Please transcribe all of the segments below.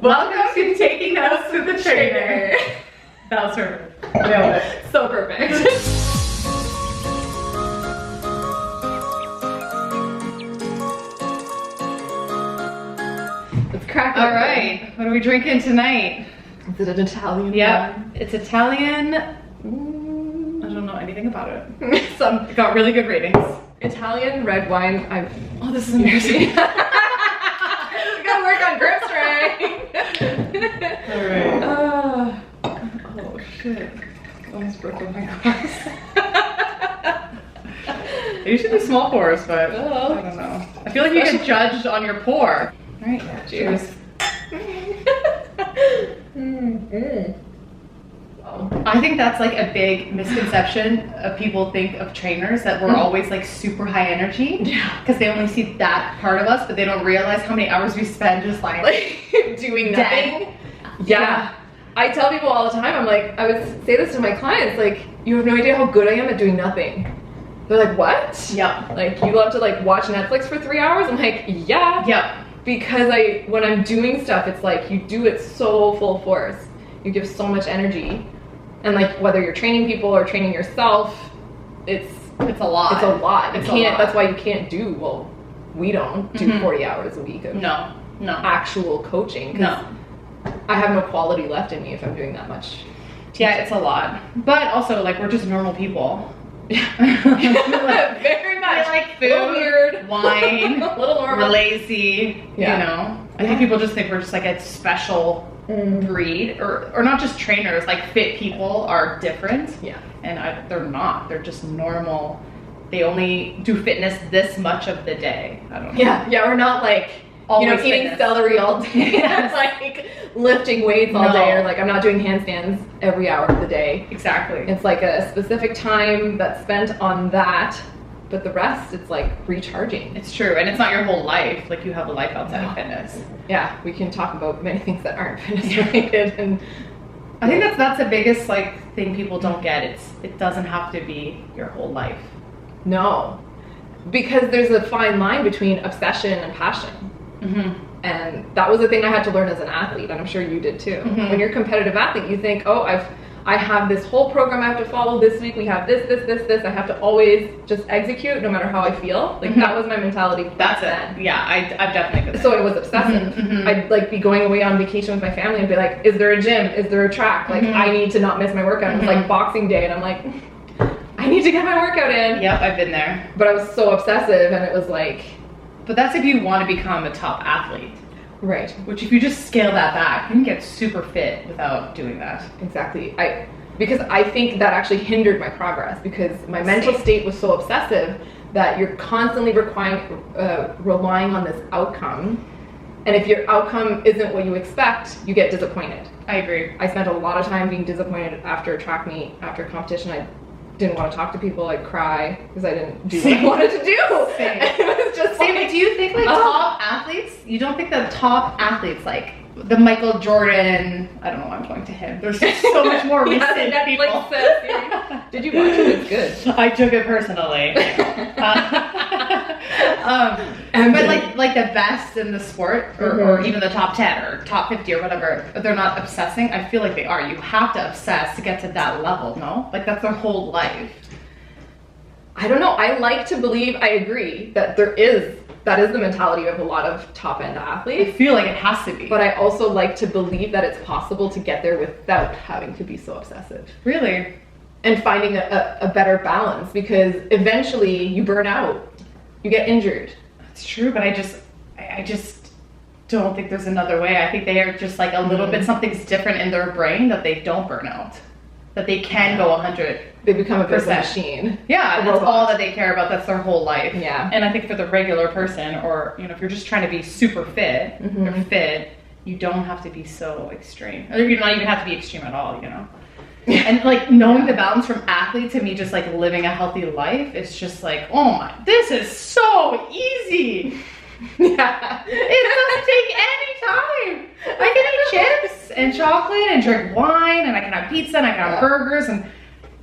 Welcome to Taking Notes with the Trainer. That was perfect. Nailed it. So perfect. Let's crack it. All right, what are we drinking tonight? Is it an Italian? Yeah, it's Italian. I don't know anything about it. It got really good ratings. Italian red wine. Oh, this is embarrassing. We gotta work on grip strength. All right. Oh shit! Almost broke my glass. It should be small pours, but I don't know. I feel like you get judged on your pour. All right, cheers. I think that's like a big misconception of people think of trainers, that we're always like super high energy. Yeah. Because they only see that part of us, but they don't realize how many hours we spend just like doing nothing. Yeah. I tell people all the time, I'm like, I would say this to my clients, like, you have no idea how good I am at doing nothing. They're like, what? Yeah. Like, you love to like watch Netflix for 3 hours? I'm like, yeah. Yeah. Because when I'm doing stuff, it's like you do it so full force. You give so much energy. And like whether you're training people or training yourself, it's a lot. It's a lot. It's you can't. a lot. That's why you can't do. Well, we don't do 40 hours a week of no actual coaching. No, I have no quality left in me if I'm doing that much. Yeah, it's a lot. But also, like, we're just normal people. Very much. We like food, a little weird, wine, a little normal, we're lazy. Yeah. You know, I think people just think we're just like a special breed, or not just trainers. Like fit people are different. Yeah, and they're not. They're just normal. They only do fitness this much of the day. I don't know. Yeah, we're not like always eating fitness. celery all day. Yes. Like lifting weights all day, or like I'm not doing handstands every hour of the day. Exactly. It's like a specific time that's spent on that, but the rest, it's like recharging. It's true, and it's not your whole life. Like you have a life outside of fitness. Yeah, we can talk about many things that aren't fitness related, and I think that's the biggest like thing people don't get. It doesn't have to be your whole life. No, because there's a fine line between obsession and passion. And that was the thing I had to learn as an athlete, and I'm sure you did too. When you're a competitive athlete, you think, oh, I have this whole program I have to follow this week. We have this. I have to always just execute no matter how I feel. Like that was my mentality. That's it. Yeah, I've definitely been so it was obsessive. I'd like be going away on vacation with my family and be like, is there a gym? Is there a track? Like I need to not miss my workout. It was like Boxing Day, and I'm like, I need to get my workout in. Yep, I've been there. But I was so obsessive, and it was like. But that's if you want to become a top athlete. Right. Which if you just scale that back, you can get super fit without doing that. Exactly. Because I think that actually hindered my progress, because my mental state was so obsessive that you're constantly relying on this outcome. And if your outcome isn't what you expect, you get disappointed. I agree. I spent a lot of time being disappointed after a track meet, after a competition. I didn't want to talk to people. I'd cry because I didn't do what I wanted to do. Same. It was just Same. But do you think like top athletes? You don't think that top athletes like the Michael Jordan? I don't know why I'm going to him. There's so much more recent people. Did you watch it? It's good. I took it personally. But like the best in the sport, or even the top 10 or top 50 or whatever, they're not obsessing. I feel like they are. You have to obsess to get to that level, no? Like that's their whole life. I don't know. I like to believe, I agree, that that is the mentality of a lot of top-end athletes. I feel like it has to be. But I also like to believe that it's possible to get there without having to be so obsessive. Really? And finding a better balance, because eventually you burn out. You get injured. It's true, but I just don't think there's another way. I think they are just like a little bit, something's different in their brain that they don't burn out. That they can go 100. They become a bit of a machine. Yeah, that's all that they care about. That's their whole life. Yeah. And I think for the regular person, or if you're just trying to be super fit, or fit, you don't have to be so extreme. Or you don't even have to be extreme at all, And like knowing the balance from athlete to me, just like living a healthy life, it's just like, oh my, this is so easy. Yeah. It doesn't take any time. I can eat chips and chocolate and drink wine, and I can have pizza and I can have burgers, and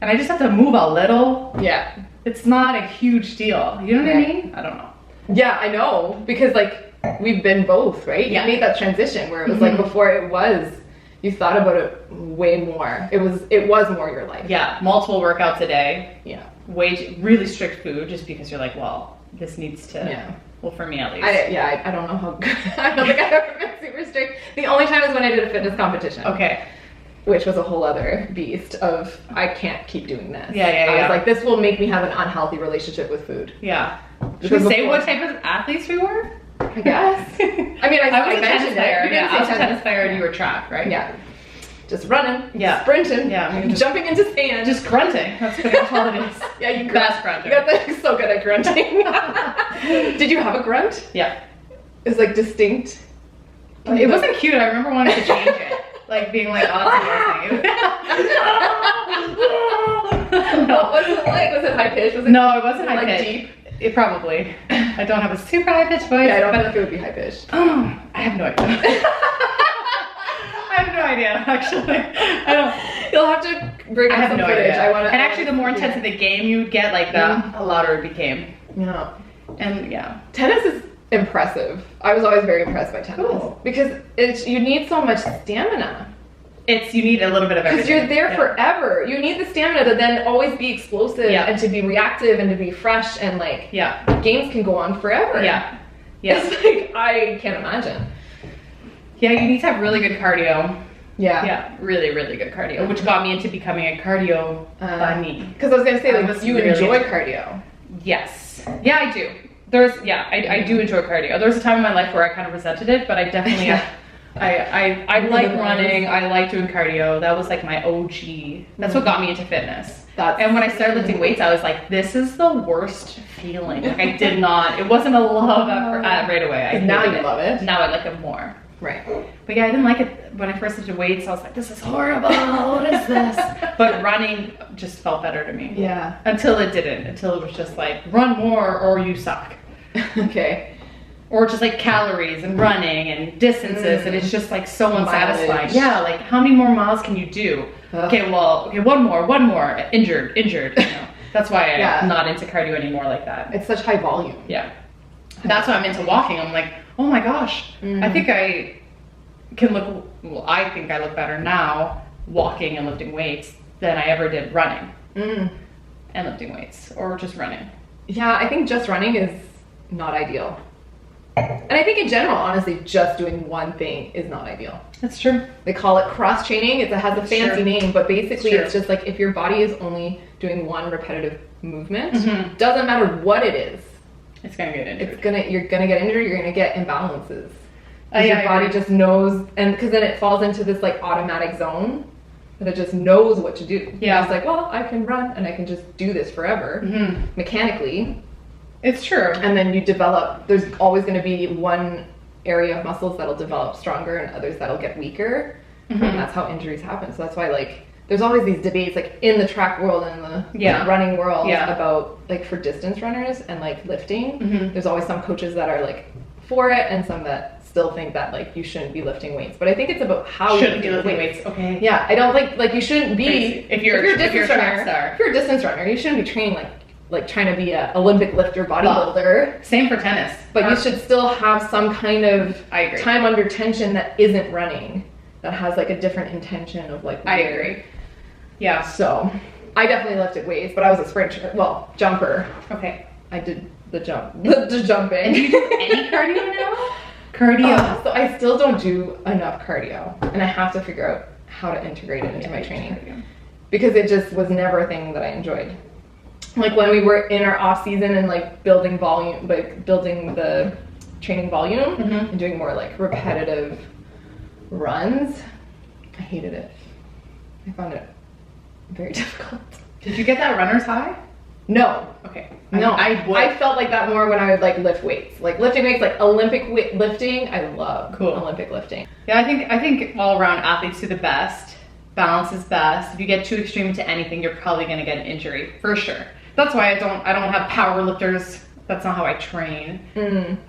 I just have to move a little. Yeah. It's not a huge deal. You know what I mean? I don't know. Yeah, I know. Because like we've been both, right? Yeah. You made that transition where it was like before it was, you thought about it way more. It was more your life. Yeah, multiple workouts a day. Yeah. Really strict food, just because you're like, well, this needs to. Yeah. Well, for me at least. I don't know how good. I don't think I've ever been super strict. The only time is when I did a fitness competition. Okay. Which was a whole other beast of, I can't keep doing this. Yeah. I was like, this will make me have an unhealthy relationship with food. Yeah. Should we say what type of athletes we were? I guess. I mean, I was a tennis player. Yeah, I was a tennis tennis player and you were track, right? Yeah. Just running. Yeah. Sprinting. Yeah. I mean, jumping into sand. Just grunting. That's pretty much all it is. Yeah, you best grunter. You got so good at grunting. Did you have a grunt? Yeah. It was like distinct. It wasn't cute. I remember wanting to change it. Like being like, oh, that's embarrassing. No. What was it like? Was it high pitched? No, it wasn't high like pitched. Deep? It probably. I don't have a super high pitched voice. Yeah, I don't think it would be high pitched. Oh, I have no idea. I have no idea, actually. I don't. You'll have to bring up some footage. Idea. I want to. And actually, the more intense the game you would get, like the louder it became. Yeah. And yeah, tennis is impressive. I was always very impressed by tennis because you need so much stamina. You need a little bit of everything. Because you're there forever. You need the stamina to then always be explosive and to be reactive and to be fresh and like games can go on forever. Yeah. It's like I can't imagine. Yeah, you need to have really good cardio. Yeah. Yeah, really, really good cardio, which got me into becoming a cardio bunny. Because I was gonna say, like, you really enjoy cardio. Yes. Yeah, I do. I do enjoy cardio. There was a time in my life where I kind of resented it, but I definitely, I like running. I like doing cardio. That was like my OG. That's what got me into fitness. And when I started lifting weights, I was like, this is the worst feeling. Like I did not, it wasn't a love right away. Now you love it. Now I like it more. Right. But yeah, I didn't like it when I first lifted weights. I was like, this is horrible. What is this? But running just felt better to me. Yeah. Until it didn't. Until it was just like, run more or you suck. Okay. Or just like calories and running and distances. And it's just like so unsatisfying. Mileage. Yeah, like how many more miles can you do? Okay, one more. Injured. You know? That's why I'm not into cardio anymore like that. It's such high volume. Yeah. That's why I'm into walking. I'm like, oh my gosh, I think I can look, I think I look better now walking and lifting weights than I ever did running and lifting weights or just running. Yeah, I think just running is not ideal. And I think in general, honestly, just doing one thing is not ideal. That's true. They call it cross training. It has a fancy name, but basically it's just like if your body is only doing one repetitive movement, doesn't matter what it is. It's gonna get injured. You're gonna get injured. You're gonna get imbalances. Your body just knows, and because then it falls into this like automatic zone that it just knows what to do. Yeah, it's like, well, I can run and I can just do this forever mechanically. It's true. And then you develop. There's always going to be one area of muscles that'll develop stronger and others that'll get weaker, and that's how injuries happen. So that's why like. There's always these debates like in the track world and the running world about like for distance runners and like lifting. There's always some coaches that are like for it and some that still think that like you shouldn't be lifting weights. But I think it's about how you shouldn't be lifting weights. Okay. Yeah, I don't think like you shouldn't be if you're a distance runner. If you're a distance runner, you shouldn't be training like trying to be a Olympic lifter bodybuilder. Same for tennis. But you should still have some kind of time under tension that isn't running. That has like a different intention of like. I agree. Yeah. So, I definitely lifted weights, but I was a sprinter. Well, jumper. Okay. I did the jump. The jumping. And you do any cardio now? Cardio. So I still don't do enough cardio, and I have to figure out how to integrate it into my training because it just was never a thing that I enjoyed. Like when we were in our off season and like building volume, like building the training volume and doing more like repetitive runs, I hated it. I found it very difficult. Did you get that runner's high? No. Okay. No, I felt like that more when I would like lift weights. Like lifting weights, like Olympic lifting, I love Olympic lifting. Yeah, I think all around athletes do the best. Balance is best. If you get too extreme into anything, you're probably gonna get an injury for sure. That's why I don't have power lifters. That's not how I train.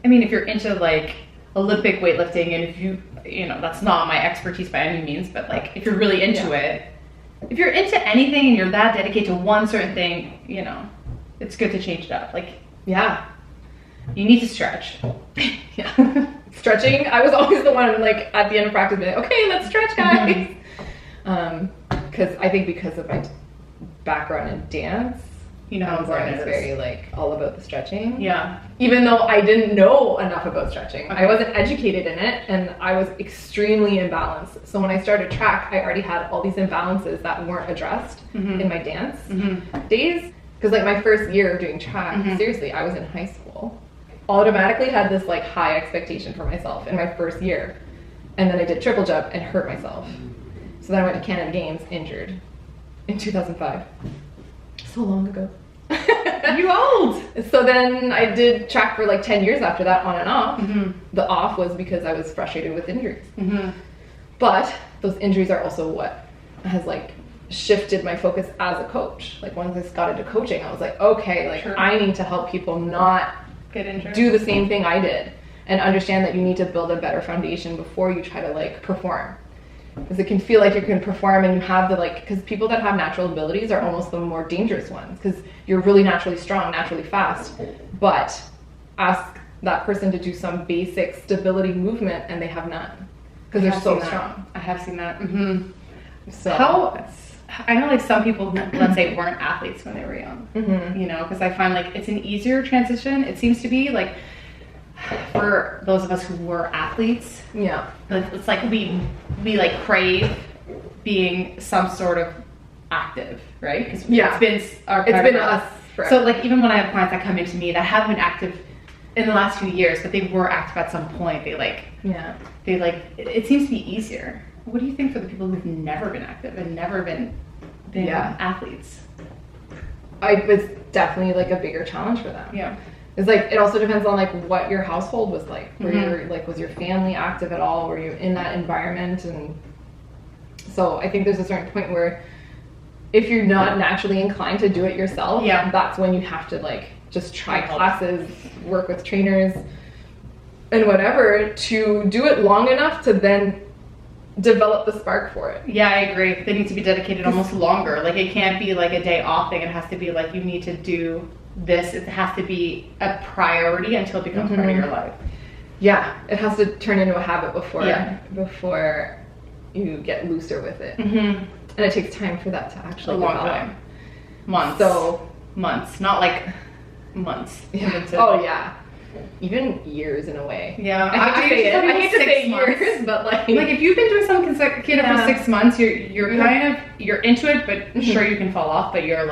I mean, if you're into like Olympic weightlifting and if you know, that's not my expertise by any means, but like if you're really into it, if you're into anything and you're that dedicated to one certain thing, you know, it's good to change it up. Like, yeah. You need to stretch. Yeah. Stretching, I was always the one like at the end of practice being like, okay, let's stretch, guys. Because I think because of my background in dance, You know how I was always important it very is. like all about the stretching. Yeah. Even though I didn't know enough about stretching. I wasn't educated in it, and I was extremely imbalanced. So when I started track, I already had all these imbalances that weren't addressed in my dance days. Because like my first year of doing track, seriously, I was in high school. Automatically had this like high expectation for myself in my first year. And then I did triple jump and hurt myself. So then I went to Canada Games injured in 2005. So long ago. You old. So then I did track for like 10 years after that, on and off. The off was because I was frustrated with injuries. But those injuries are also what has like shifted my focus as a coach. Like once I got into coaching, I was like, okay, like I need to help people not Get injured. do the same thing I did, and understand that you need to build a better foundation before you try to like perform. Because it can feel like you can perform and you have the like, because people that have natural abilities are almost the more dangerous ones, because you're really naturally strong, naturally fast, but ask that person to do some basic stability movement and they have none, because they're so strong. I have seen that. So I know like some people, let's say, weren't athletes when they were young, you know, because I find like it's an easier transition. It seems to be like for those of us who were athletes, yeah, it's like we like crave being some sort of active, right? Because it's been us forever. So like even when I have clients that come into me that haven't been active in the last few years, but they were active at some point, it seems to be easier. What do you think for the people who've never been active and never been athletes? It's definitely like a bigger challenge for them. Yeah. It's like, it also depends on like what your household was like. Were you like, was your family active at all? Were you in that environment? And so I think there's a certain point where if you're not naturally inclined to do it yourself, that's when you have to like just try classes, work with trainers and whatever to do it long enough to then develop the spark for it. Yeah, I agree. They need to be dedicated almost longer. Like it can't be like a day off thing. It has to be like you need to do this. It has to be a priority until it becomes part of your life. Yeah, it has to turn into a habit before you get looser with it. And it takes time for that to actually a long develop. time. Months. So months, not like months. Yeah. Even years in a way. Yeah, I hate to say years, but like if you've been doing something consecutive for 6 months, you're kind of you're into it, but sure you can fall off, but you're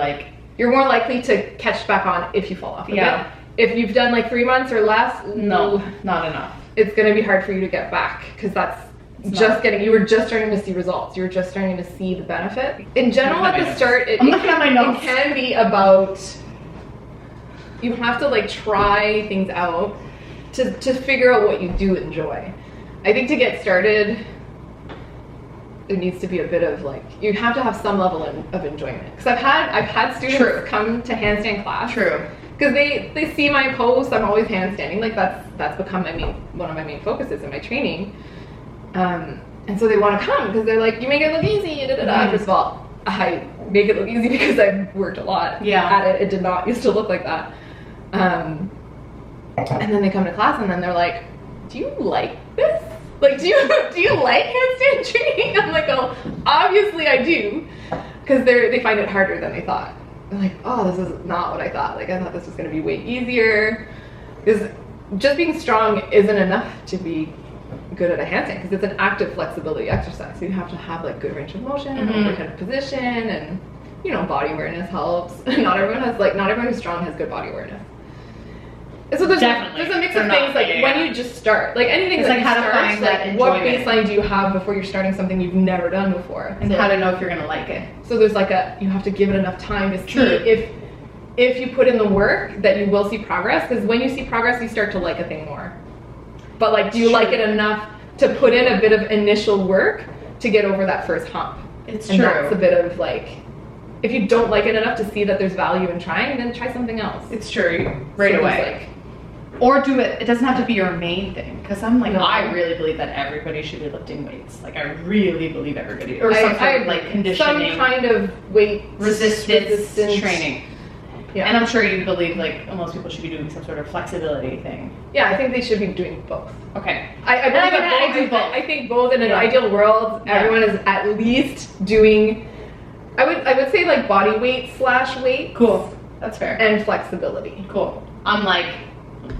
more likely to catch back on if you fall off a bit. If you've done like 3 months or less, no, not enough. It's going to be hard for you to get back, because that's you were just starting to see results. You were just starting to see the benefit. In general, at the start, I'm looking at my notes. It can be about, you have to like try things out to figure out what you do enjoy. I think to get started, there needs to be a bit of like, you have to have some level of enjoyment. Because I've had students come to handstand class. Because they see my posts, I'm always handstanding. Like that's become one of my main focuses in my training. And so they want to come because they're like, you make it look easy. First of all, I make it look easy because I've worked a lot at it. It did not used to look like that. And then they come to class and then they're like, do you like this? Like, do you like handstand training? I'm like, oh, obviously I do. Because they find it harder than they thought. They're like, oh, this is not what I thought. Like, I thought this was going to be way easier. Because just being strong isn't enough to be good at a handstand, because it's an active flexibility exercise. So you have to have like good range of motion, overhead position, and body awareness helps. Not everyone who's strong has good body awareness. And so there's a mix of things like when you just start, like anything it's that like how to find that enjoyment. What baseline do you have before you're starting something you've never done before, and how to know if you're gonna like it. So there's like you have to give it enough time to see if you put in the work that you will see progress, because when you see progress you start to like a thing more. But like, do you like it enough to put in a bit of initial work to get over that first hump? It's and true. That's a bit of like, if you don't like it enough to see that there's value in trying, then try something else. It's true. Right away. Or do it. It doesn't have to be your main thing. Because I'm like, I really believe that everybody should be lifting weights. Like, I really believe everybody. Or some kind of like conditioning. Some kind of weight resistance training. Yeah. And I'm sure you believe like most people should be doing some sort of flexibility thing. Yeah, I think they should be doing both. Okay. I do both. I think both in an ideal world, everyone is at least doing, I would say like body weight / weight. Cool. That's fair. And flexibility. Cool. I'm like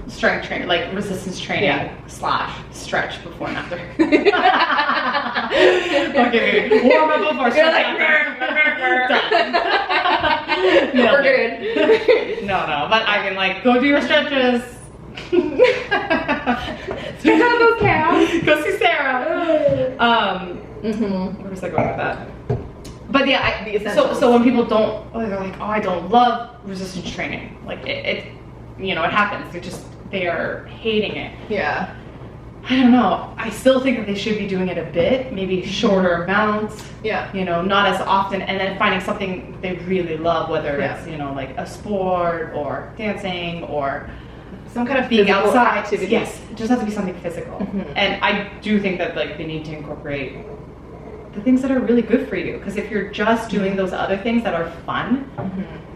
strength training, like resistance training / stretch before and after. Okay, warm up before stretch after. We're good. No, but I can like go do your stretches. Stretch out those calves. Go see Sara. Where was I going with that? But yeah, so when people don't, they're like, oh, I don't love resistance training. Like it happens. They are hating it. Yeah. I don't know. I still think that they should be doing it a bit, maybe shorter amounts. Yeah. Not as often, and then finding something they really love, whether it's like a sport or dancing or some kind of being outside activity. Yes, it just has to be something physical. And I do think that like they need to incorporate the things that are really good for you, because if you're just doing those other things that are fun,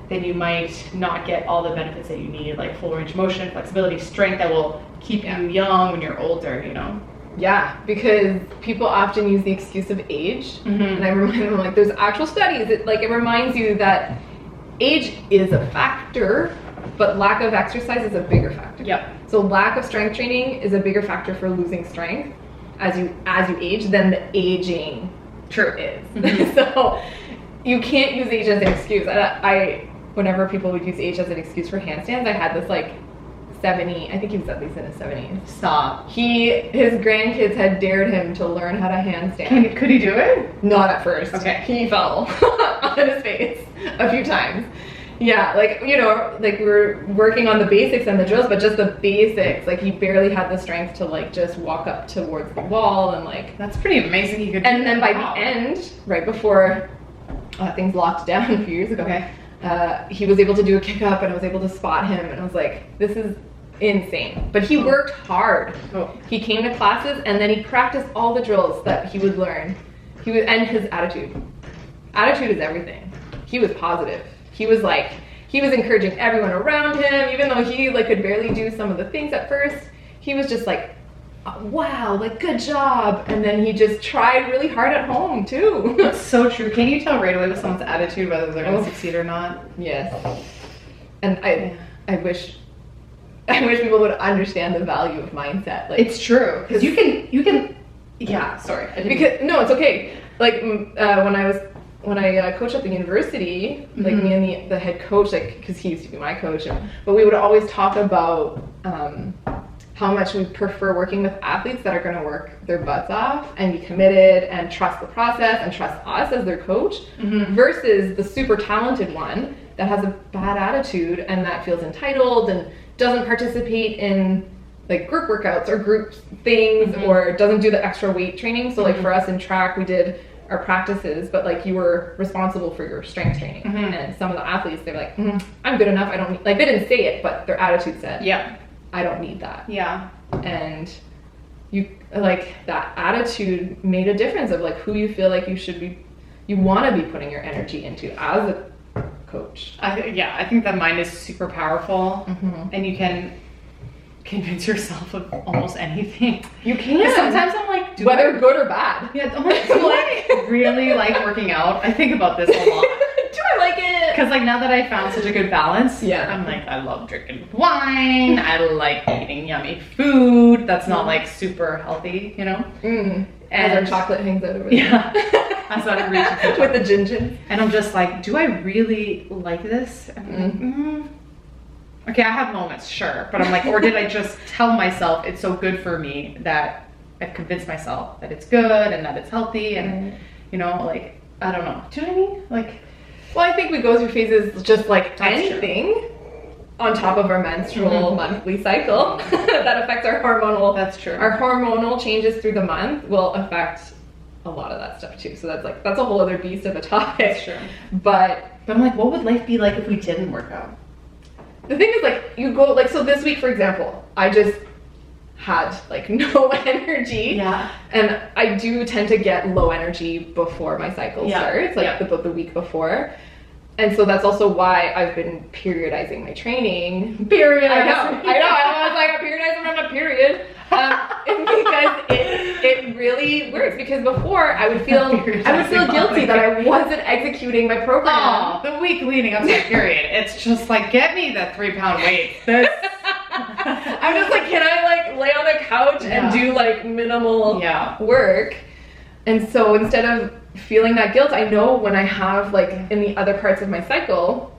then you might not get all the benefits that you need, like full range of motion, flexibility, strength that will keep you young when you're older, Yeah, because people often use the excuse of age, and I remind them, like, there's actual studies that, like, it reminds you that age is a factor, but lack of exercise is a bigger factor. Yep. So lack of strength training is a bigger factor for losing strength as you age than the aging is. So you can't use age as an excuse. Whenever people would use age as an excuse for handstands, I had this like 70, I think he was at least in his 70s. Stop. His grandkids had dared him to learn how to handstand. Could he do it? Not at first. Okay. He fell on his face a few times. Yeah, like, like we were working on the basics and the drills, but just the basics. Like, he barely had the strength to, like, just walk up towards the wall and, like... That's pretty amazing he could do And then by that. the end, right before things locked down a few years ago, he was able to do a kick up, and I was able to spot him, and I was like, this is insane. But he worked hard. He came to classes, and then he practiced all the drills that he would learn. And his attitude. Attitude is everything. He was positive. He was encouraging everyone around him, even though he like could barely do some of the things at first. He was just like, wow, like, good job. And then he just tried really hard at home too. That's so true. Can you tell right away with someone's attitude whether they're going to succeed or not? Yes. And I wish people would understand the value of mindset. Like, it's true, because you can. Yeah, sorry. No, it's okay. Like when I coached at the university, like me and the head coach, like, because he used to be my coach, but we would always talk about how much we prefer working with athletes that are going to work their butts off and be committed and trust the process and trust us as their coach, versus the super talented one that has a bad attitude and that feels entitled and doesn't participate in like group workouts or group things, or doesn't do the extra weight training. So like for us in track, we did our practices, but like you were responsible for your strength training. And some of the athletes, they're like, I'm good enough. I don't need, like, they didn't say it, but their attitude said, I don't need that. Yeah. And you, like, that attitude made a difference of like who you feel like you want to be putting your energy into as a coach. I think that mind is super powerful, and you can convince yourself of almost anything. You can. Sometimes I'm like, whether good or bad. Yeah, I'm like, do I really like working out? I think about this a lot. Do I like it? Because like now that I found such a good balance, Yeah. I'm like, I love drinking wine. I like eating yummy food that's not like super healthy, you know? And our chocolate hangs out over there. Yeah. I started reaching for with the gingin. And I'm just like, do I really like this? And I'm like, okay, I have moments, sure. But I'm like, or did I just tell myself it's so good for me that I've convinced myself that it's good and that it's healthy and, you know, like, I don't know. Do you know what I mean? Like, well, I think we go through phases just like That's anything on top of our menstrual monthly cycle that affects our hormonal. That's true. Our hormonal changes through the month will affect a lot of that stuff too. So that's a whole other beast of a topic. That's true. But I'm like, what would life be like if we didn't work out? the thing is, like, you go, like, so this week, for example, I just had like no energy. Yeah. And I do tend to get low energy before my cycle starts, like about the week before. And so that's also why I've been periodizing my training. Period. I know. I was like, I'm periodizing on a period. Because it really works. Because before I would feel guilty that I wasn't executing my program. Oh, the week leading up to the period, it's just like, get me the 3-pound weight. I'm just like, can I like lay on the couch and do like minimal work? And so instead of feeling that guilt, I know when I have like in the other parts of my cycle,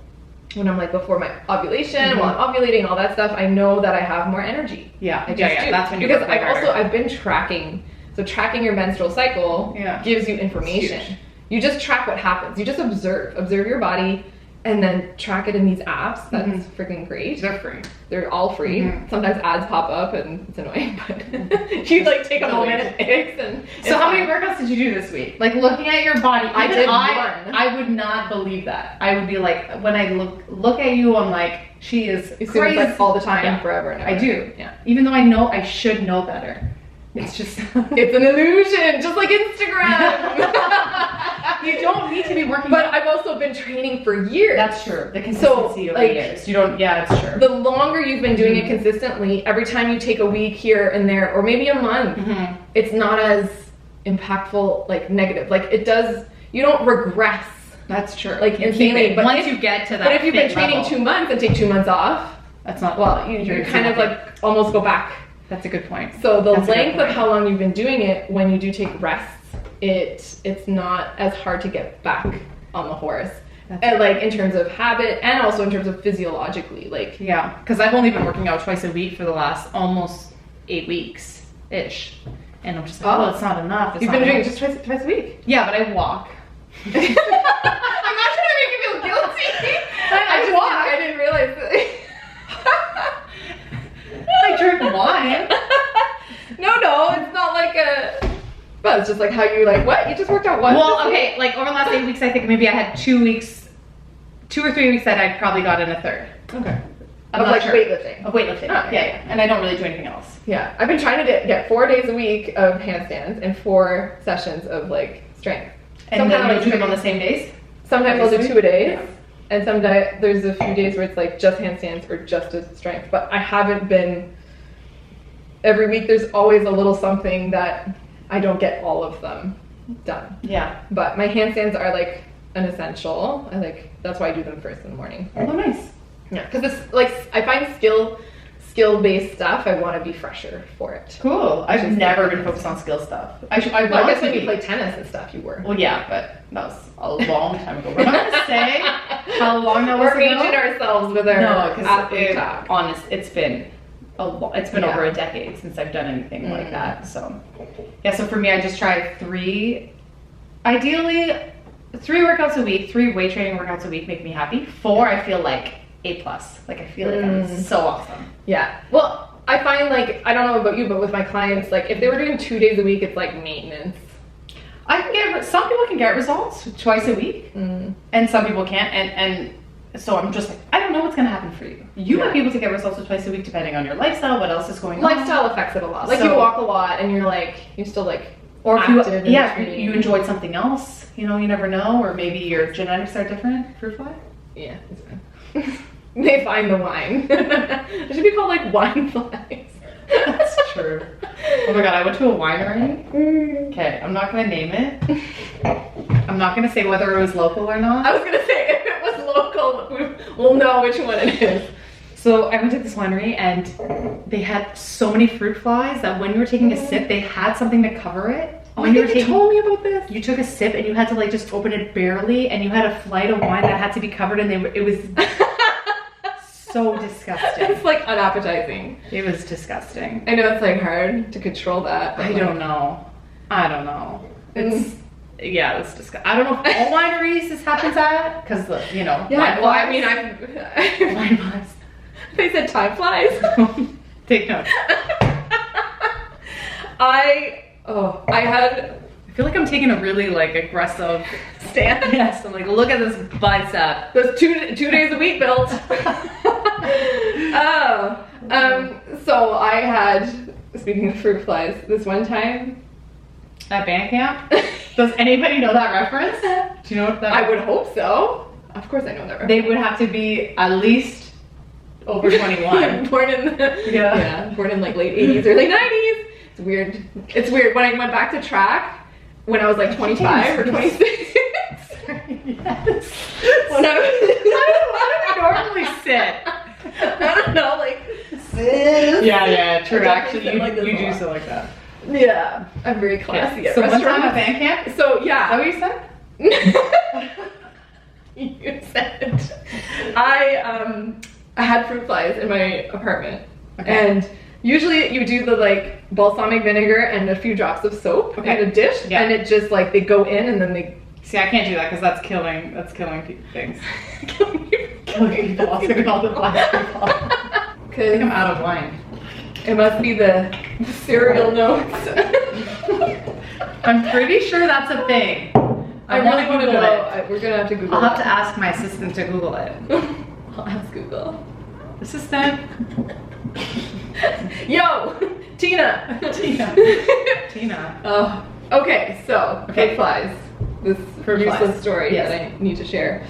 when I'm like before my ovulation, while I'm ovulating, all that stuff, I know that I have more energy. Yeah, I just do. That's when you because I've been tracking. So tracking your menstrual cycle gives you information. You just track what happens. You just observe your body, and then track it in these apps. That's freaking great. They're free. They're all free. Sometimes ads pop up and it's annoying, but you like take a moment and fix. And so how many workouts did you do this week? Like looking at your body, I did one. I would not believe that. I would be like, when I look at you, I'm like, she is crazy like all the time, forever and ever. I do. Yeah. Even though I know I should know better. It's just it's an illusion, just like Instagram. You don't need to be working. But I've also been training for years. That's true. The consistency over years. You don't. Yeah, it's true. The longer you've been doing it consistently, every time you take a week here and there, or maybe a month, it's not as impactful, like negative. Like it does. You don't regress. That's true. Like insanely. But once you get to that. But if you've been training 2 months and take 2 months off, that's not. Well, you kind of like almost go back. That's a good point. So the length of how long you've been doing it, when you do take rests, it's not as hard to get back on the horse. And like in terms of habit and also in terms of physiologically, like because I've only been working out twice a week for the last almost 8 weeks ish, and I'm just like, oh, it's not enough. You've been doing it just twice a week. Yeah, but I walk. I'm not trying to make you feel guilty. I walk. I didn't realize that. I drink wine. No, it's not like a. Well, it's just like how you like what? You just worked out once. Well, okay, like over the last 8 weeks, I think maybe I had 2 or 3 weeks that I probably got in a third. Okay. Of like weightlifting. Of weightlifting. Oh, yeah. And I don't really do anything else. Yeah, I've been trying to get 4 days a week of handstands and 4 sessions of like strength. And then you do them on the same days? Sometimes I'll do 2 a day. Yeah. And sometimes there's a few days where it's like just handstands or just a strength. But I haven't been. Every week there's always a little something that I don't get all of them done. Yeah. But my handstands are like an essential. That's why I do them first in the morning. Oh, nice. Yeah, because it's like I find skill-based stuff. I want to be fresher for it. Cool. I've never been focused on skill stuff. I guess when you play tennis and stuff, you were. Well, yeah, but that was a long time ago. We're not gonna say how long that was ago. We're aging ourselves with our athlete talk. Honest, it's been over a decade since I've done anything like that. So yeah, so for me, I just try 3 workouts a week. 3 weight training workouts a week make me happy. 4, I feel like A+. Like I feel like I'm so awesome. Yeah. Well, I find like, I don't know about you, but with my clients, like if they were doing 2 days a week, it's like maintenance. Some people can get results twice a week, and some people can't. And so I'm just like, I don't know what's going to happen for you. You might be able to get results twice a week depending on your lifestyle, what else is going on. Lifestyle affects it a lot. Like you walk a lot and you're like, you still like, or if you enjoyed something else, you never know, or maybe your genetics are different. Fruit fly? Yeah, it's fine. They find the wine. It should be called like wine flies. That's true. Oh my god, I went to a winery. Okay, I'm not gonna name it. I'm not gonna say whether it was local or not. I was gonna say if it was local, we'll know which one it is. So I went to this winery and they had so many fruit flies that when you were taking a sip, they had something to cover it. Oh, you told me about this. You took a sip and you had to like just open it barely, and you had a flight of wine that had to be covered, and it was so disgusting. It's like unappetizing. It was disgusting. I know it's like hard to control that. I don't know. It's yeah, it's disgusting. I don't know if all wineries this happens at, because Yeah. Well, I mean, wine flies. They said time flies. Take notes. I feel like I'm taking a really like aggressive stand. Yes, I'm like, look at this bicep. That's two days a week built. So I had, speaking of fruit flies, this one time at band camp. Does anybody know that reference? Do you know what that? I would hope so. Of course I know that. they would have to be at least over 21. Born in born in like late 80s, early 90s. It's weird. It's weird. When I went back to track, when I was like 25 or 26. Yes. When I How do we normally sit? I don't know, like sis. Yeah, true. I Actually, definitely sit like this you a do lot. so like that. Yeah, I'm very classy at So one time restaurants. at band camp? So Is that yeah, what you said? you said I had fruit flies in my apartment, and usually you do the like balsamic vinegar and a few drops of soap in a dish, and it just like they go in and then they. See, I can't do that because that's killing things. Killing people. I'll take all the black people. I think I'm out of wine. It must be the cereal notes. I'm pretty sure that's a thing. I really want to know. We're gonna have to Google. I'll have to ask my assistant to Google it. I'll ask Google. Assistant. Yo, Tina. Tina. Oh, okay. So fruit flies. This Fruit useless flies. story Yes. that I need to share.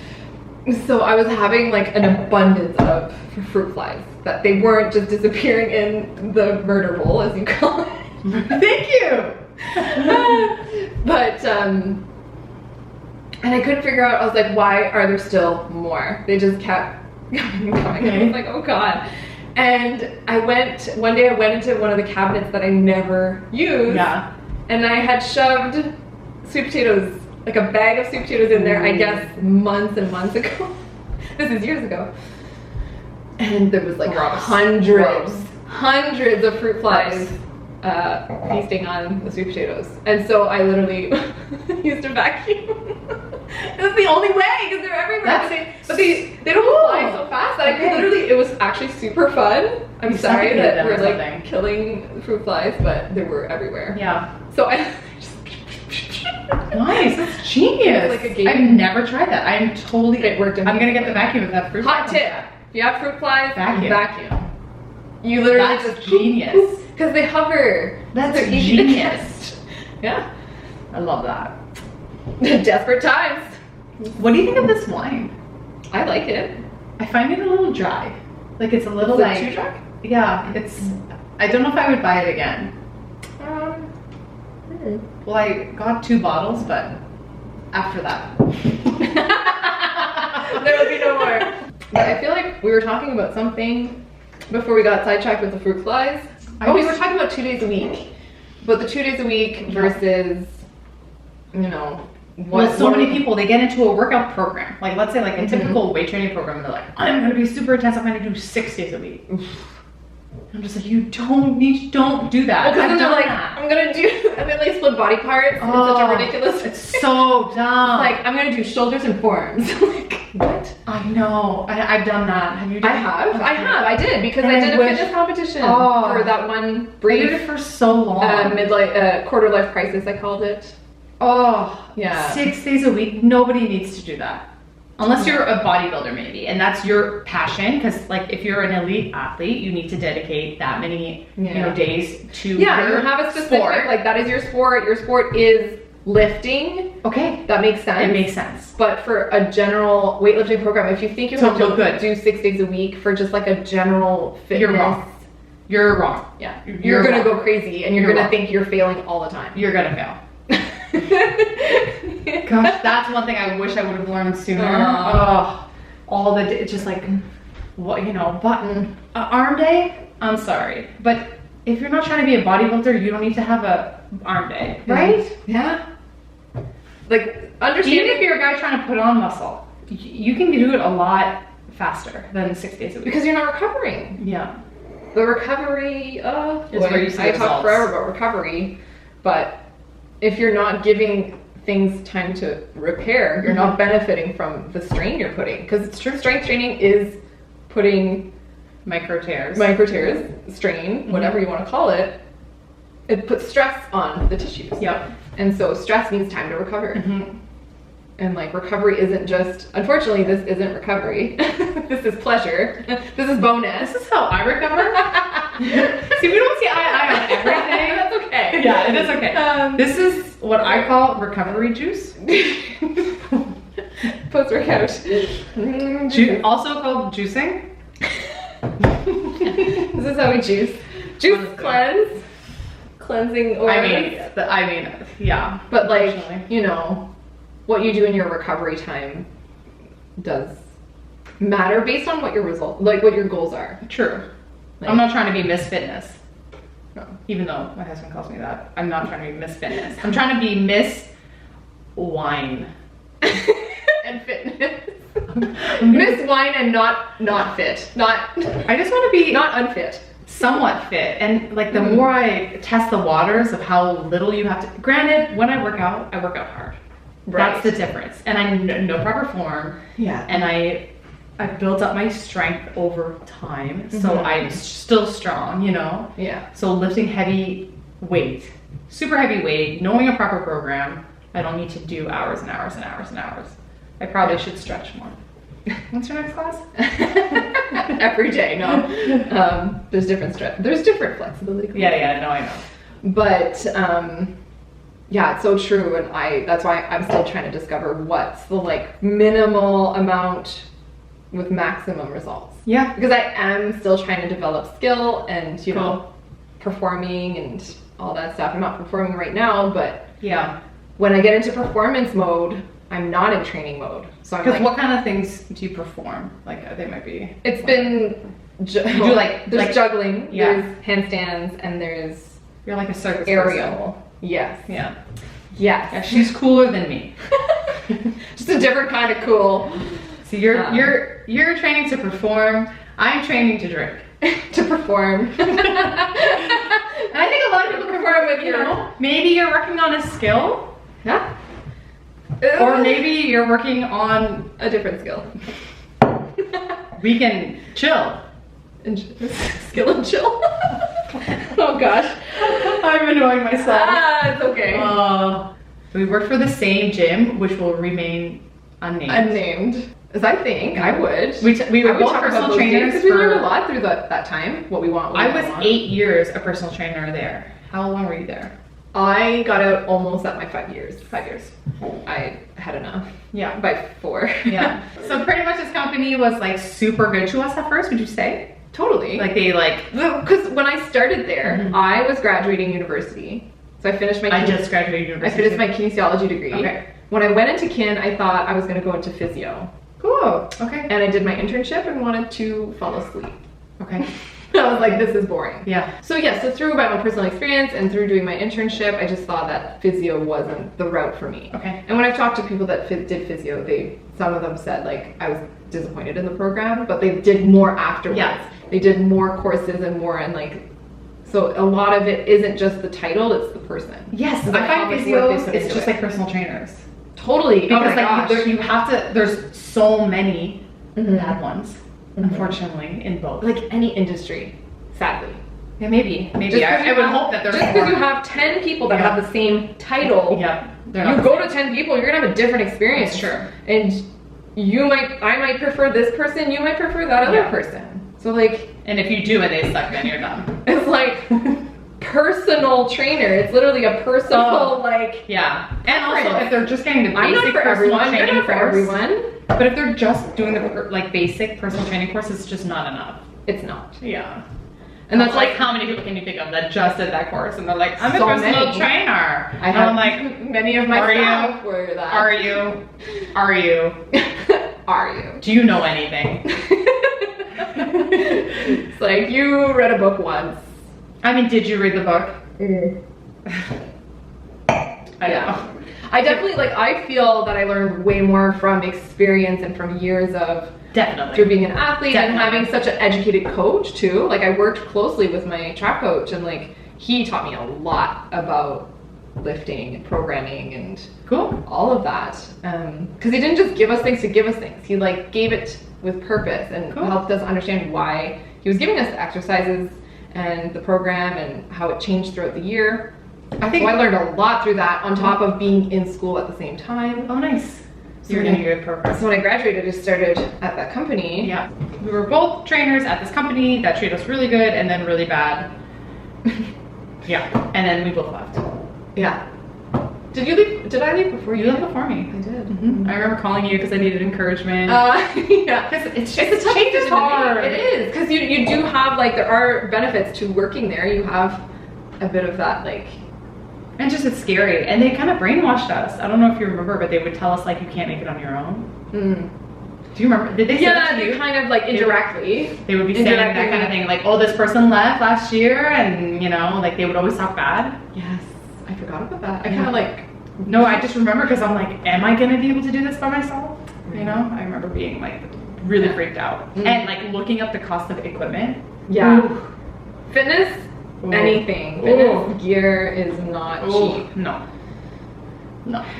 So I was having like an abundance of fruit flies that they weren't just disappearing in the murder bowl, as you call it. Thank you. But and I couldn't figure out. I was like, why are there still more? They just kept coming and coming. I was like, oh god. And one day I went into one of the cabinets that I never used. Yeah. And I had shoved sweet potatoes, like a bag of sweet potatoes in there, I guess months and months ago. This is years ago. And there was like hundreds of fruit flies feasting on the sweet potatoes. And so I literally used a vacuum. It was the only way because they're everywhere. But they don't fly so fast that I could literally, it was actually super fun. I'm sorry that we're like killing fruit flies, but they were everywhere. Yeah. So I just Nice, that's genius. It's like a game. I've never tried that. I'm totally. It worked. I'm gonna get the vacuum with that fruit. Hot tip: if you have fruit flies, Vacuum. You literally That's just genius. because they hover. That's They're easy to genius. Yeah. I love that. Desperate times. What do you think of this wine? I like it. I find it a little dry. Like it's a little Is it like too dry? Yeah, it's. I don't know if I would buy it again. Well, I got 2 bottles, but after that, there will be no more. But I feel like we were talking about something before we got sidetracked with the fruit flies. We were talking about 2 days a week. But the 2 days a week versus, you know, many people, they get into a workout program. Like, let's say like a typical weight training program, and they're like, I'm gonna be super intense, I'm gonna do 6 days a week. I'm just like, don't do that. Well, because they're like, I'm gonna do, and then they split body parts. Oh, it's such a ridiculous. It's so dumb. Like, I'm gonna do shoulders and forearms. Like, what? I know. I've done that. Have you done I that? have. I did because I did a fitness competition for that one I brief. did it for so long. Midlife, quarter life crisis, I called it. Oh, yeah. 6 days a week. Nobody needs to do that. Unless you're a bodybuilder, maybe, and that's your passion. Because, like, if you're an elite athlete, you need to dedicate that many, days to you your have a specific sport. like that is your sport. Your sport is lifting. Okay, that makes sense. It makes sense. But for a general weightlifting program, if you think you have to do 6 days a week for just like a general fitness, you're wrong. You're wrong. Yeah, you're gonna go crazy, and you're gonna think you're failing all the time. You're gonna fail. Gosh, that's one thing I wish I would have learned sooner. All the it's just like, what button arm day. I'm sorry, but if you're not trying to be a bodybuilder, you don't need to have a arm day, right? Yeah. Like, understand even if you're a guy trying to put on muscle, you can do it a lot faster than 6 days a week because you're not recovering. Yeah, the recovery is where you see I talk forever about recovery, but if you're not giving things time to repair, you're not benefiting from the strain you're putting. Because it's true, strength training is putting micro tears, strain, whatever you want to call it. It puts stress on the tissues. Yep. And so stress needs time to recover. And like recovery isn't just, unfortunately, this isn't recovery. This is pleasure. This is bonus. This is how I recover. See, we don't see eye on everything. That's okay. Yeah, it is okay. This is what I call recovery juice. Post-workout. Also called juicing. This is how we juice. Juice Honestly. cleanse. Cleansing organs. I mean, yeah. But like, Unfortunately. you know, what you do in your recovery time does matter based on what your what your goals are. True. Like- I'm not trying to be Miss Fitness. No. Even though my husband calls me that. I'm not trying to be Miss Fitness. I'm trying to be Miss Wine. And fitness. Miss wine and not fit. I just want to be Not unfit. somewhat fit. And like the more I test the waters of how little you have to, granted, when I work out hard. Right. That's the difference. And I know proper form. Yeah. And I've built up my strength over time. So I'm still strong, you know? Yeah. So lifting heavy weight, super heavy weight, knowing a proper program, I don't need to do hours and hours and hours and hours. I probably should stretch more. When's your next class? Every day, no. There's different there's different flexibility. Yeah, no, I know. But yeah, it's so true, and that's why I'm still trying to discover what's the like minimal amount with maximum results. Yeah. Because I am still trying to develop skill and you know performing and all that stuff. I'm not performing right now, but Yeah. when I get into performance mode, I'm not in training mode. So I'm Because like, what kind of things do you perform? Like, they might be. it's been You do like there's juggling, Yeah. there's handstands, and there's You're like a circus aerial. Yes. person. Yeah. Yes. Yeah, she's cooler than me. Just a different kind of cool. So you're training to perform. I'm training to drink. To perform. And I think a lot of people perform with, you know, maybe you're working on a skill, Yeah. or maybe you're working on a different skill. we can chill. Skill and chill. Oh gosh. I'm annoying myself. It's okay. We work for the same gym, which will remain unnamed. Unnamed. As I think I would. We were I would both talk about personal those trainers because we learned a for. lot through that time. What we want. What I we was don't want. 8 years a personal trainer there. How long were you there? I got out almost at my 5 years. 5 years. I had enough. Yeah. By 4. Yeah. So pretty much this company was like super good to us at first. Would you say? Totally. Like they like. Because when I started there, I was graduating university. So I finished my. I just graduated I university. finished my kinesiology degree. Okay. When I went into kin, I thought I was going to go into physio. Cool. Okay. And I did my internship and wanted to fall asleep. Okay. I was like, this is boring. Yeah. So yeah, so through my own personal experience and through doing my internship, I just thought that physio wasn't the route for me. Okay. And when I've talked to people that did physio, some of them said like I was disappointed in the program, but they did more afterwards. Yeah. They did more courses and more, and like, so a lot of it isn't just the title, it's the person. Yes. Like I how find much physio work they put is into just it. like personal trainers. Totally. Because oh my like gosh. you have to. There's so many Mhm. bad ones, unfortunately, in both. like any industry, sadly. Yeah, maybe. Just 'cause I you would have- hope that there's just more. because you have 10 people that Yeah. have the same title, Yep. They're you not go the to 10 people, you're gonna have a different experience. That's true. And I might prefer this person, you might prefer that other Yeah. person. So like, And if you do and they suck, then you're done. it's like personal trainer. It's literally a personal like. Yeah. And also, Preference. if they're just getting the I'm basic not for personal everyone. You're training not for course, everyone. but if they're just doing the like basic personal training course, it's just not enough. It's not. Yeah. And that's like like how many people can you think of that just did that course and they're like, I'm So a personal many. trainer. I And have I'm like, many of my are you? staff were that. are you? Are you? Are you? Do you know anything? It's like you read a book once. I mean, did you read the book? I Yeah. know. I definitely I feel that I learned way more from experience and from years of Definitely. through being an athlete and Definitely. having such an educated coach too. Like I worked closely with my track coach and like he taught me a lot about lifting and programming and Cool. all of that. Because he didn't just give us things to give us things. He like gave it with purpose and Cool. helped us understand why he was giving us the exercises and the program and how it changed throughout the year. I think. So I learned a lot through that on top of being in school at the same time. Oh, nice. So You're when getting good progress. So when I graduated, I started at that company. Yeah. We were both trainers at this company that treated us really good and then really bad. Yeah. And then we both left. Yeah. Did you leave? Did I leave before You left before me. I did. I remember calling you because I needed encouragement. Yeah. Because it's It's a tough change is decision to hard. make. It is, because you do have, like, there are benefits to working there. You have a bit of that, like... And just it's scary. And they kind of brainwashed us. I don't know if you remember, but they would tell us, like, you can't make it on your own. Do you remember? Did they say that to you? kind of, like, indirectly. They would be saying that kind of thing, like, oh, this person left last year, and, you know, like, they would always talk bad. Yes. I forgot about that. I kind of, like... No, I just remember because I'm like, am I gonna be able to do this by myself? You know, I remember being like really freaked out and like looking up the cost of equipment. Yeah. Ooh. Fitness, anything. Fitness gear is not cheap. No.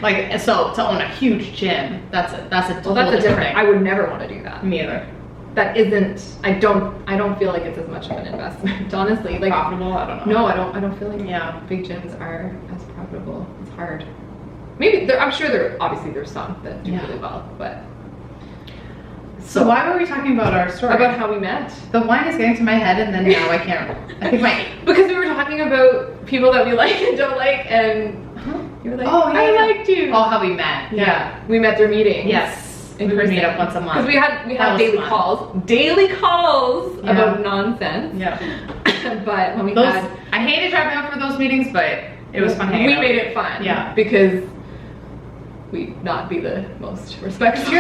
Like, so to own a huge gym, that's a different thing. I would never want to do that. Me either. That isn't. I don't feel like it's as much of an investment. Honestly, like profitable. I don't know. No, I don't feel like big gyms are as profitable. It's hard. Maybe I'm sure there's some that do really well, but. So why were we talking about our story? About how we met. The wine is getting to my head, and then now I can't. I think because we were talking about people that we like and don't like, and you were like, oh yeah, I liked you. Oh, how we met. Yeah, we met through meetings. Yes, we would meet up once a month. Because we had daily calls about nonsense. Yeah. But when I hated driving up for those meetings, but it was fun hanging out. We made it fun. Yeah, because we not be the most respectful.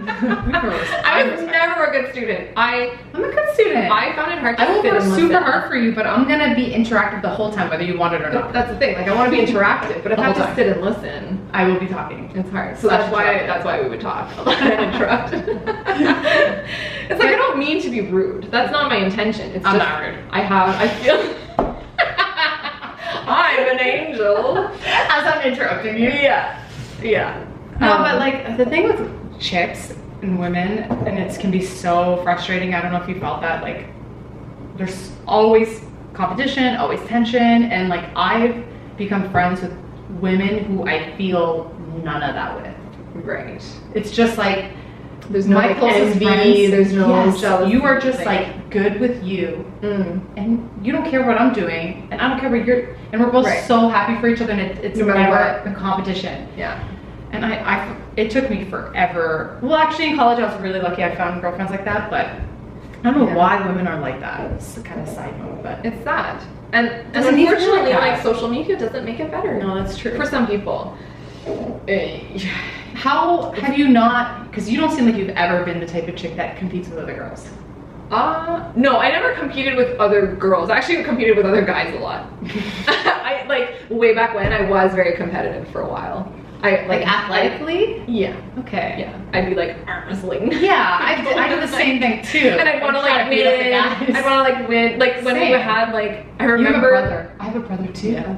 I was never a good student. I'm a good student. I found it hard to sit and listen. super hard for you, but I'm gonna be interactive the whole time, whether you want it or not. That's the thing. Like, I want to be interactive, but if I have to sit and listen, I will be talking. It's hard. So that's why we would talk a lot and interrupt. It's like, I don't mean to be rude. That's not my intention. It's I'm not rude. I feel I'm an angel. As I'm interrupting you. Yeah. No, but like the thing with chicks and women, and it can be so frustrating. I don't know if you felt that. Like, there's always competition, always tension, and like I've become friends with women who I feel none of that with. Right. It's just like there's no like envy. There's no jealousy. You are just like good with you, and you don't care what I'm doing, and I don't care what you're. And we're both so happy for each other, and it's never a competition. Yeah. And it took me forever. Well, actually, in college, I was really lucky. I found girlfriends like that, but I don't know why women are like that. It's a kind of side note, but it's sad. And unfortunately, like social media doesn't make it better. No, that's true. For some people. How have you not? Because you don't seem like you've ever been the type of chick that competes with other girls. No, I never competed with other girls. I actually competed with other guys a lot. I like way back when I was very competitive for a while. I like athletically? Yeah. Okay. Yeah. I'd be like arm wrestling. Yeah, I do the same thing too. And I'd want to like win. I'd want to like win. Like when we had like I remember. You have a brother. I have a brother too. Yeah.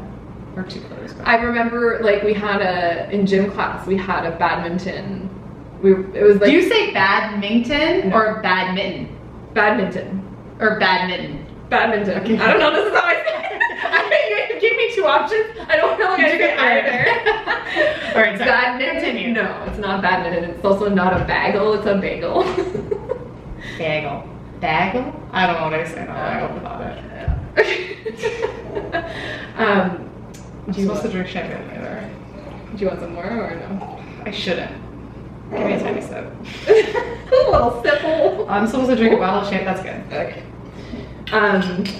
Or two brothers. I remember like we had in gym class we had a badminton. It was like. Do you say badminton or badminton? Badminton. Or badminton. Badminton. Okay. I don't know. This is how I say it. You give me two options. I don't feel like I say either. Alright, so badminton. No, it's not badminton. It's also not a bagel. It's a bagel. Bagel. Bagel? I don't know what I say. I'm supposed to drink champagne later. Do you want some more or no? I shouldn't. Give me a tiny sip. A little sipple. I'm supposed to drink a bottle of champagne. That's good. Okay.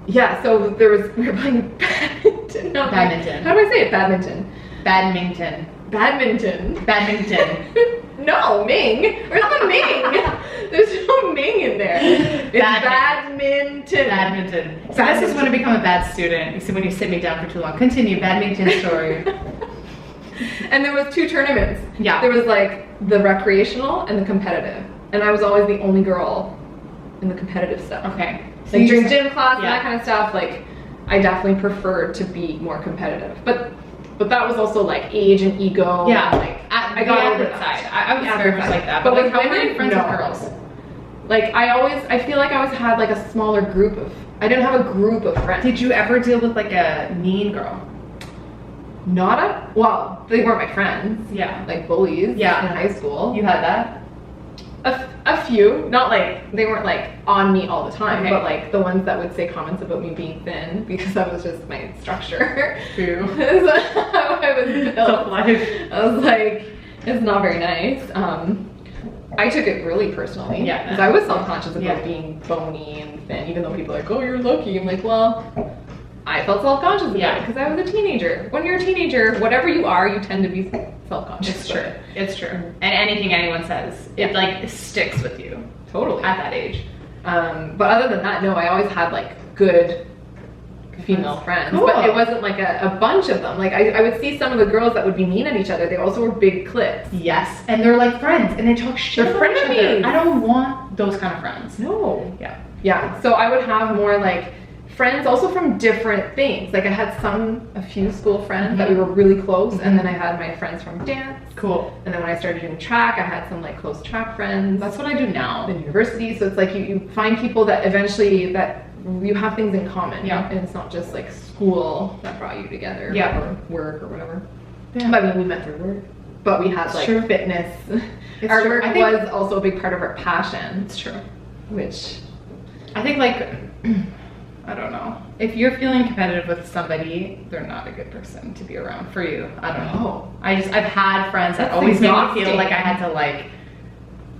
Yeah, so we were playing badminton. No, badminton. How do I say it? Badminton. Badminton. Badminton. Badminton. No, Ming. Where's the Ming? There's no Ming in there. It's badminton. Badminton. So this is when I become a bad student. You see, when you sit me down for too long. Continue. Badminton story. And there was two tournaments. Yeah. There was like the recreational and the competitive. And I was always the only girl in the competitive stuff. Okay. Like during gym class and that kind of stuff, like I definitely preferred to be more competitive. But that was also like age and ego. Yeah. And, like I got over that side. I was very much like that. But like, with how women, were you friends with girls? Like I feel like I always had like a smaller group of. I didn't have a group of friends. Did you ever deal with like a mean girl? Well, they weren't my friends. Yeah. Like bullies. Yeah. In high school. You had that? A few, not like, they weren't like on me all the time, Okay. but like the ones that would say comments about me being thin because that was just my structure. True. That's how I was built. Tough life. I was like, it's not very nice. I took it really personally. Yeah. Because I was self-conscious about Yeah. being bony and thin, even though people are like, oh, you're lucky. I'm like, well, I felt self-conscious about Yeah. it because I was a teenager. When you're a teenager, whatever you are, you tend to be self-conscious. It's true. It's true. And anything anyone says, it like sticks with you Totally. at that age. But other than that, no, I always had like good female friends. Cool. But it wasn't like a bunch of them. Like I would see some of the girls that would be mean at each other. They also were big cliques. Yes, and they're like friends, and they talk shit They're about each other. frenemies. I don't want those kind of friends. No. Yeah. Yeah. So I would have more like friends also from different things. Like I had a few school friends that we were really close, and then I had my friends from dance. Cool. And then when I started doing track, I had some like close track friends. That's what I do now. In university, so it's like you find people that eventually that you have things in common. Yeah. And it's not just like school that brought you together. Yeah. Or work or whatever. Yeah. I mean, we met through work, but we had like true. fitness. It's Our true. work I think- was also a big part of our passion, It's true. which I think like I don't know. If you're feeling competitive with somebody, they're not a good person to be around for you. I don't know. I've had friends that That's always made me feel exhausting. like I had to like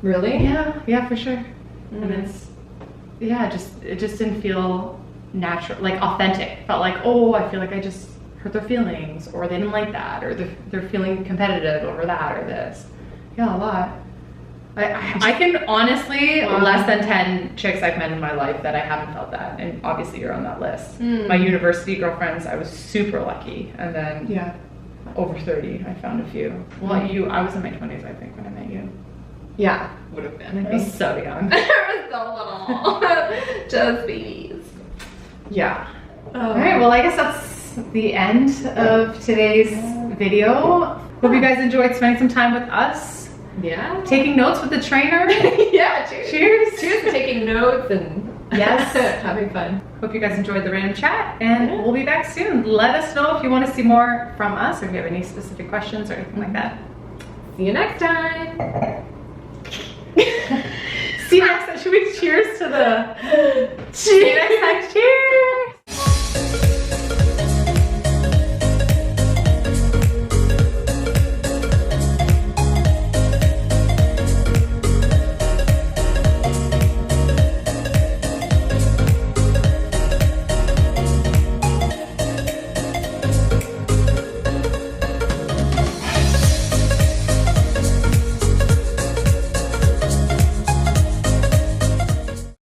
really. yeah, for sure. Mm. And it just didn't feel natural, like authentic. Felt like, oh, I feel like I just hurt their feelings, or they didn't like that, or they're feeling competitive over that or this. Yeah, a lot. I can honestly, Wow. less than 10 chicks I've met in my life that I haven't felt that, and obviously you're on that list. Mm. My university girlfriends, I was super lucky, and then Yeah. over 30, I found a few. Well, I was in my 20s, I think, when I met you. Yeah. Would have been. I I was think. so young. so little. Just babies. Yeah. All right, well, I guess that's the end of today's video. Hope you guys enjoyed spending some time with us, Yeah. taking notes with the trainer. Yeah. Cheers. Cheers. Cheers to taking notes and Yes. having fun. Hope you guys enjoyed the random chat, and we'll be back soon. Let us know if you want to see more from us, or if you have any specific questions or anything like that. See you next time. See you next time. Should we cheers to the... See you next time. Cheers.